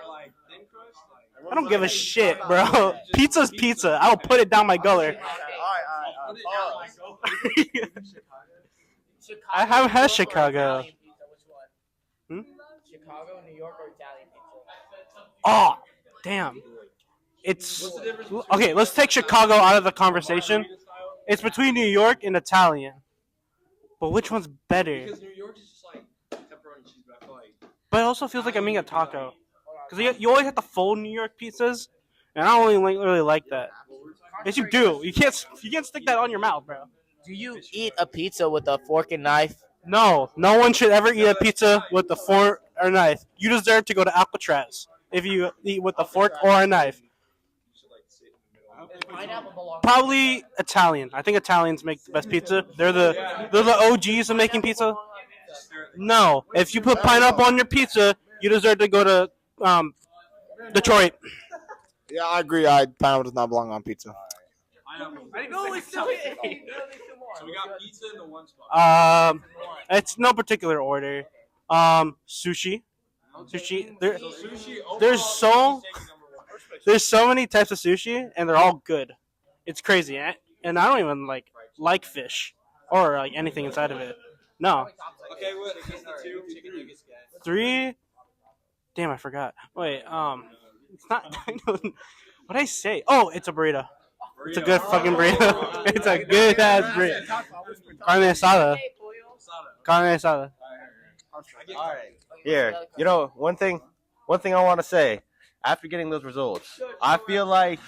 like thin crust? I don't give a shit, bro. Pizza's pizza. I will put it down my gullet. I haven't had Chicago. Chicago, New York, or Italian pizza? Oh, damn. It's okay. Let's take Chicago out of the conversation. It's between New York and Italian. But which one's better? Because New York is just like pepperoni cheese, but I feel like. But it also feels like I'm eating a taco. Because you always have to fold New York pizzas, and I don't really like that. Yes, you do. You can't stick that on your mouth, bro. Do you eat a pizza with a fork and knife? No one should ever eat a pizza with a fork or knife. You deserve to go to Alcatraz if you eat with a fork or a knife. Probably Italian. I think Italians make the best pizza. They're the OGs of making pizza. No, if you put pineapple on your pizza, you deserve to go to Detroit. Yeah, I agree. Pineapple does not belong on pizza. No, it's still in. So we got pizza in the one spot. It's no particular order. Sushi. Sushi. There's so many types of sushi, and they're all good. It's crazy, and I don't even like fish or like anything inside of it. No. Okay, what? 3. Damn, I forgot. Wait, it's not. What did I say? Oh, it's a burrito. It's a good fucking burrito. It's a good ass burrito. Carne asada. Carne asada. All right. Here, one thing I want to say after getting those results, I feel like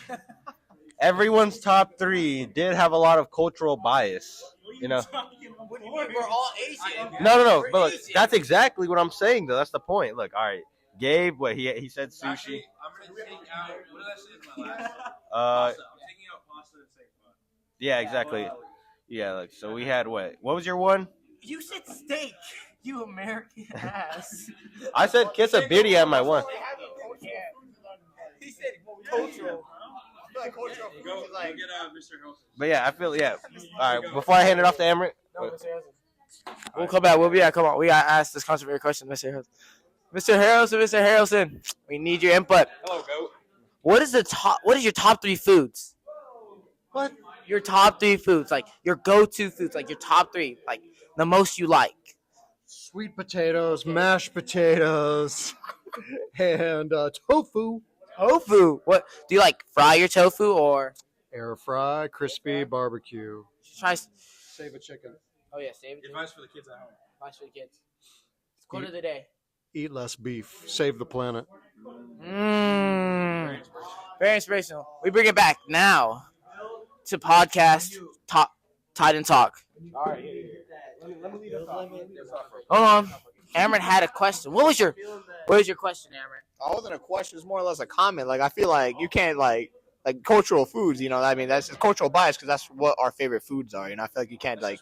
everyone's top 3 did have a lot of cultural bias. We're all Asian. No. But look, that's exactly what I'm saying, though. That's the point. Look, all right. Gabe, what he said sushi. Actually, I'm gonna take out. What did I say in my last? Uh, Pasta. I'm taking out pasta and saying pho. yeah, exactly. Yeah, look. So we had what? What was your one? You said steak. You American ass. I said quesadilla at my one. He said cultural. Go get Mr. Hilton. But yeah, I feel All right. Before I hand it off to Emmerich. We'll come back. We'll be back. Come on. We gotta ask this controversial question, Mr. Harrelson. Mr. Harrelson, we need your input. Hello, goat. What is your top 3 foods? What? Your top 3 foods, like your go-to foods, like your top 3, like the most you like. Sweet potatoes, mashed potatoes, and tofu. Tofu. What do you like? Fry your tofu or Air fry, crispy, barbecue. try? Save a chicken. Oh yeah, save it. Advice for the kids at home. Advice for the kids. Quote of the day. Eat less beef. Save the planet. Very inspirational. We bring it back now to podcast TalkTitan Talk. All right. Hold on. Cameron had a question. What was your question, Cameron? It wasn't a question. It's more or less a comment. Like, I feel like you can't like cultural foods. I mean, that's just cultural bias because that's what our favorite foods are. I feel like you can't like.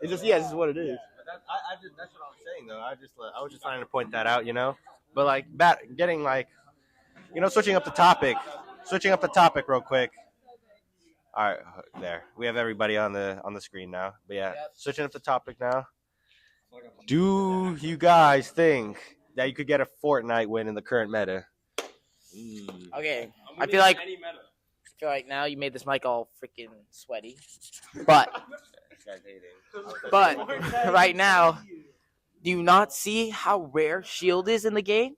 It's just this is what it is. That's what I was saying though. I was just trying to point that out, But like getting switching up the topic real quick. All right, there. We have everybody on the screen now. But yeah, switching up the topic now. Do you guys think that you could get a Fortnite win in the current meta? Okay, I feel like now you made this mic all freaking sweaty, but right now, do you not see how rare Shield is in the game?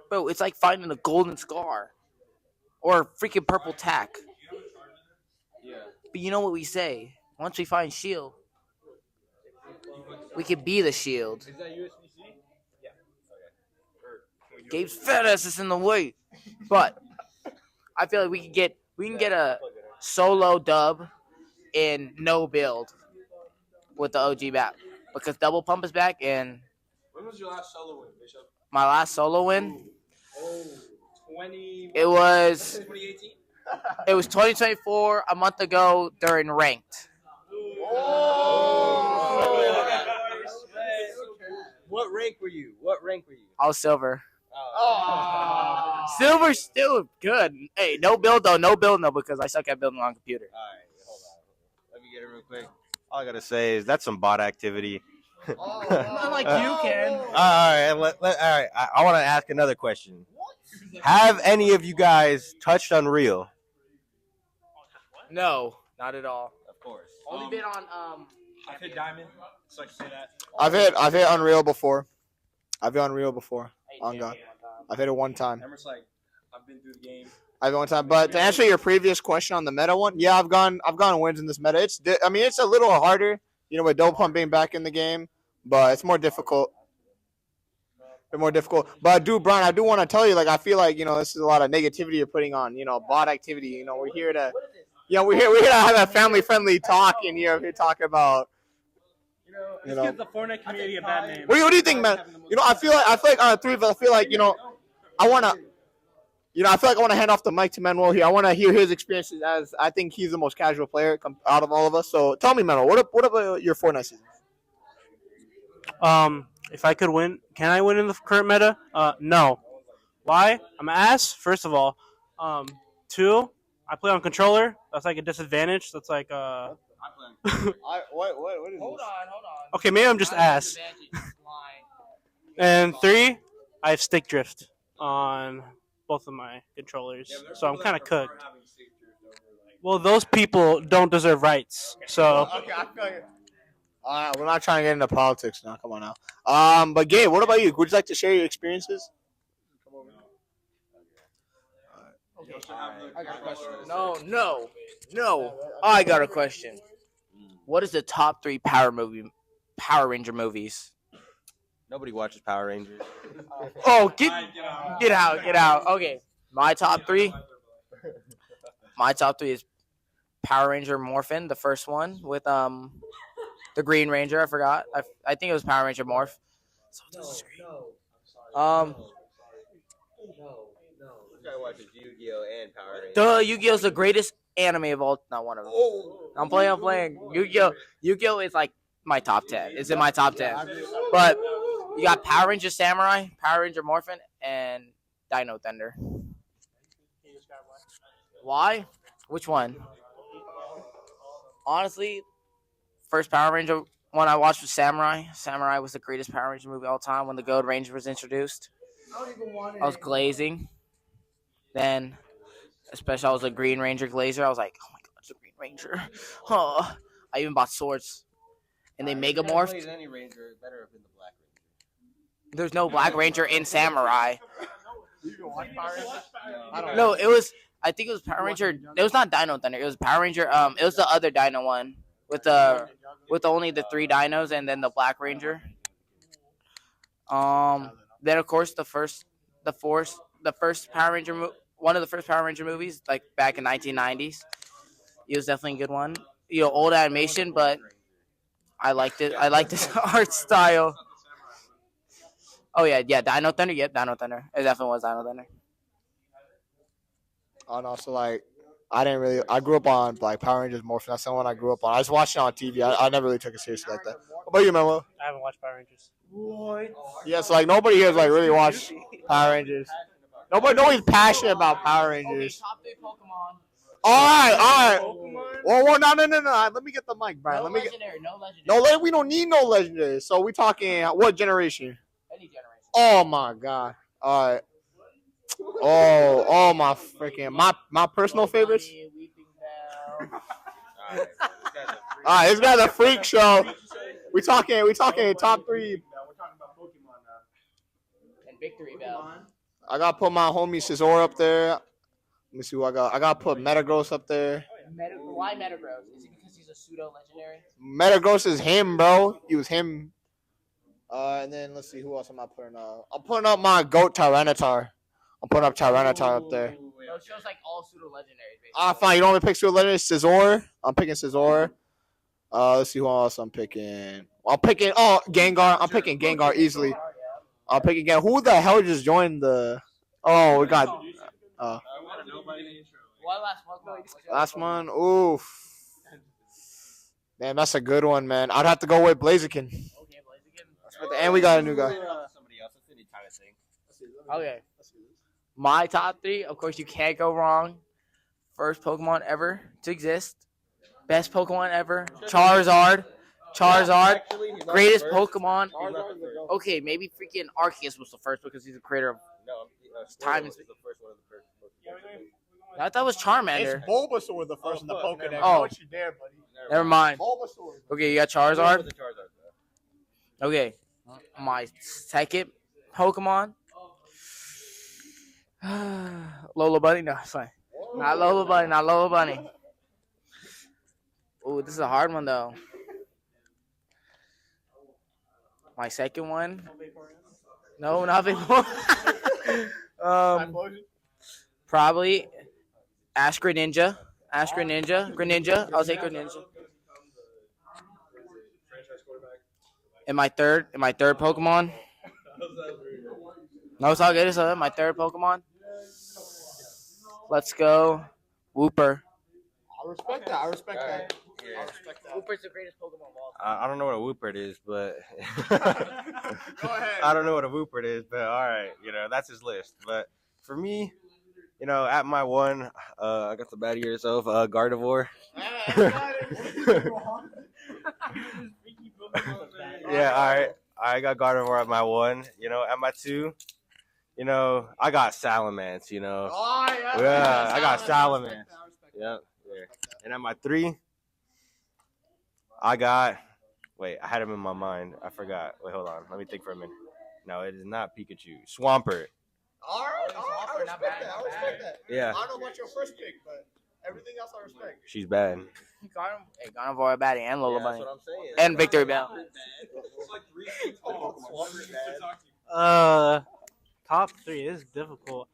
Bro, it's like finding a golden scar or a freaking purple tack. But you know what we say? Once we find Shield, we can be the Shield. Is that USB-C? Yeah. Okay. Gabe's fat ass is in the way, but I feel like we can get a solo dub in no build with the OG map because double pump is back. And When was your last solo win, Bishop? my last solo win, it 2018. it was 2024 a month ago during ranked. What rank were you? I was silver. Silver's still good. Hey, no build though, because I suck at building on computer. All right, hold on. Let me get it real quick. All I gotta say is that's some bot activity. Not like you can. All right. All right. I want to ask another question. Have any of you guys touched Unreal? No, not at all. Of course. Only been on I've hit diamond, so I can say that. I've hit Unreal before. On God, I've hit it one time. Emmer's like, I've been through the game. I've hit one time. But to answer your previous question on the meta one, yeah, I've gone wins in this meta. It's a little harder, with double pump being back in the game, but it's more difficult. But dude, Brian, I do want to tell you, I feel like this is a lot of negativity you're putting on, bot activity. We're here to have a family friendly talk in here. We're talking about. This gives the Fortnite community a bad name. What do you think, man? I feel like on three of us, I feel like I want to hand off the mic to Manuel here. I want to hear his experiences as I think he's the most casual player out of all of us. So tell me, Manuel, what about your Fortnite season? If I could win, can I win in the current meta? No. Why? I'm ass. First of all. 2, I play on controller. That's like a disadvantage. That's like What is Hold this? on. Okay, maybe I'm just ass. And 3, I have stick drift on both of my controllers, so I'm kind of cooked. Well, those people don't deserve rights, so Okay, I feel like. All right, we're not trying to get into politics now. Come on now. But Gabe, what about you? Would you like to share your experiences? I got a question. No. I got a question. What is the top 3 Power Ranger movies? Nobody watches Power Rangers. Oh, get out. Okay, my top 3. My top 3 is Power Ranger Morphin, the first one with the Green Ranger. I forgot. I think it was Power Ranger Morph. This guy watches Yu-Gi-Oh and Power Rangers. Duh, Yu-Gi-Oh's the greatest anime of all. Not one of them. I'm playing. Yu-Gi-Oh is like my top 10. It's in my top 10. But you got Power Ranger Samurai, Power Ranger Morphin, and Dino Thunder. Why? Which one? Honestly, first Power Ranger one I watched was Samurai. Samurai was the greatest Power Ranger movie of all time when the Gold Ranger was introduced. I was glazing. Then, especially I was a Green Ranger glazer. I was like, oh my god, it's a Green Ranger. Oh, I even bought swords. And they mega morphed. Any Ranger, better have been the Black Ranger. There's no Black Ranger in Samurai. No, it was. I think it was Power Ranger. It was not Dino Thunder. It was Power Ranger. It was the other Dino one with only the 3 dinos and then the Black Ranger. Then of course the first Power Ranger one of the first Power Ranger movies, like back in 1990s. It was definitely a good one. Old animation, but I liked it. I liked this art style. Oh yeah, Dino Thunder. Yep, Dino Thunder. It definitely was Dino Thunder. And also, like, I grew up on, like, Power Rangers Morphin. That's the one I grew up on. I just watched it on TV. I never really took it seriously like that. What about you, Memo? I haven't watched Power Rangers. What? Yeah, so, like, nobody here has, like, really watched Power Rangers. Nobody's passionate about Power Rangers. Okay, top 3 Pokemon. All right. Well, no. Let me get the mic, Brian. No Let me legendary. No legendary. we don't need no legendary. So we talking what generation? Any generation. Oh my god. All right. Oh my freaking my personal favorites. All right, this guy's a freak show. We talking top 3. And Victory Bell. I gotta put my homie Scizor up there. Let me see who I got. I gotta put Metagross up there. Why Metagross? Is it because he's a pseudo legendary? Metagross is him, bro. He was him. And then let's see who else am I putting up. I'm putting up my goat Tyranitar. I'm putting up Tyranitar up there. No, it shows like all pseudo legendaries. Fine. You don't want me to pick pseudo legendary? Scizor. I'm picking Scizor. Let's see who else I'm picking. Gengar. I'm picking Gengar easily. I'm picking Gengar. Who the hell just joined the? Oh, we got. Last one. Oof. Man, that's a good one, man. I'd have to go with Blaziken. Okay, Blaziken. And we got a new guy. Somebody else. That's any kind of thing. Okay. My top 3, of course, you can't go wrong. First Pokemon ever to exist. Best Pokemon ever. Charizard. Greatest Pokemon. Okay, maybe freaking Arceus was the first because he's the creator of time. Was the first one of the first Pokemon. I thought it was Charmander. Bulbasaur the first in the Pokédex. Oh. Don't you dare, buddy. Never mind. Bulbasaur. Okay, you got Charizard. Okay, my second Pokemon. Lola Bunny? No, it's fine. Not Lola Bunny. Ooh, this is a hard one, though. My second one? No, not Vaporeon. Probably Ash Greninja. Greninja. I'll take Greninja. And my third Pokemon. No, it's all good. It's my third Pokemon. Let's go, Wooper. I respect that. Yeah. Wooper's the greatest Pokemon of all I don't know what a Woopert is, but Go ahead. I don't know what a Woopert is, but all right, that's his list. But for me, at my 1, I got the bad years of Gardevoir. Yeah, all right. I got Gardevoir at my 1. At my 2, You know, I got Salamence. You know, Oh, yeah, I got Salamence. Yep. Yeah. And at my 3, I got. Wait, I had him in my mind. I forgot. Wait, hold on. Let me think for a minute. No, it is not Pikachu. Swampert. All right. I respect that. Yeah. I don't know about your first pick, but everything else I respect. She's bad. Gardevoir Batty and Lola Bunny. That's what I'm saying. And Victory Bell. Top 3 is difficult.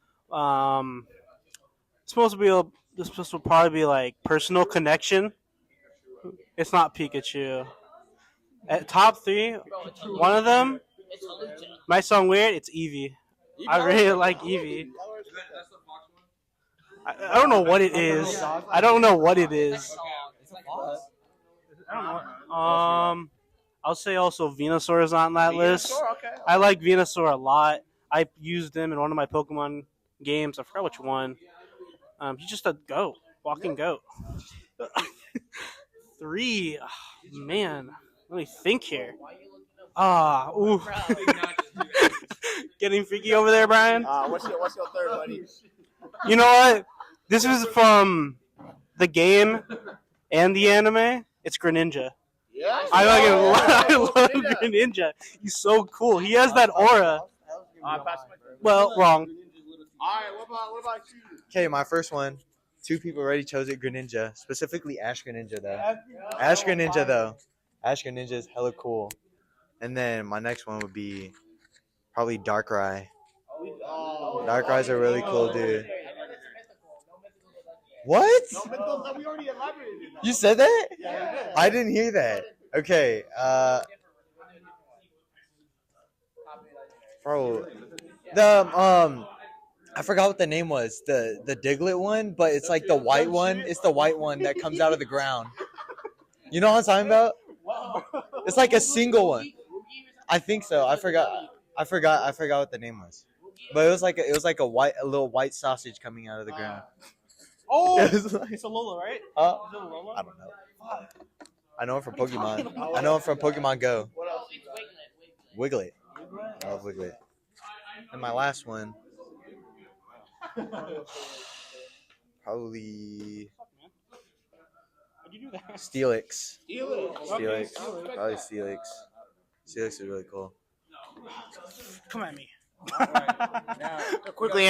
This supposed to probably be like personal connection. It's not Pikachu. At top 3, one of them might sound weird. It's Eevee. I really like Eevee. I don't know what it is. I don't know. I'll say also Venusaur is on that list. I like Venusaur a lot. I used him in one of my Pokemon games. I forgot which one. He's just a goat, walking goat. 3, man. Let me think here. Ooh. Getting freaky over there, Brian. What's your third, buddy? You know what? This is from the game and the anime. It's Greninja. Yeah. I like him a lot. I love Greninja. He's so cool. He has that aura. Well, wrong. All right. What about you? Okay, my first one. 2 people already chose it. Greninja, specifically Ash Greninja though. Ash Greninja is hella cool. And then my next one would be probably Darkrai. Darkrai's a really cool dude. What? We already elaborated. You said that? Yeah. I didn't hear that. Okay. Bro, I forgot what the name was. The Diglett one, but it's like the white one. It's the white one that comes out of the ground. You know what I'm talking about? It's like a single one. I think so. I forgot what the name was. But it was like a little white sausage coming out of the ground. Oh, It was like- it's a Lola, right? I Is it a Lola? don't know. I know him from Pokemon. I know him from Pokemon Go. Wiglet. I love Wiglet. And my last one, probably How'd you do that? Steelix. Steelix. Probably Steelix. Steelix is really cool. Come at me. To quickly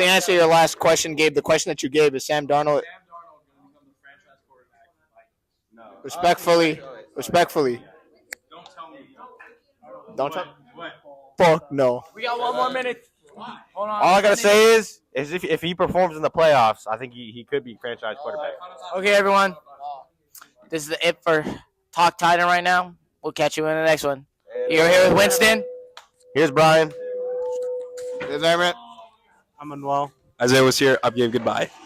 answer your last question, Gabe. The question that you gave is Sam Darnold. Respectfully. Don't tell me. Fuck no. We got 1 more minute. Hold on. All I gotta say is if he performs in the playoffs, I think he could be franchise quarterback. Okay, everyone. This is it for TalkTitan right now. We'll catch you in the next one. You're here with Winston. Here's Brian. Is that right? I'm Manuel. Isaiah was here. I'm Gabe. Goodbye.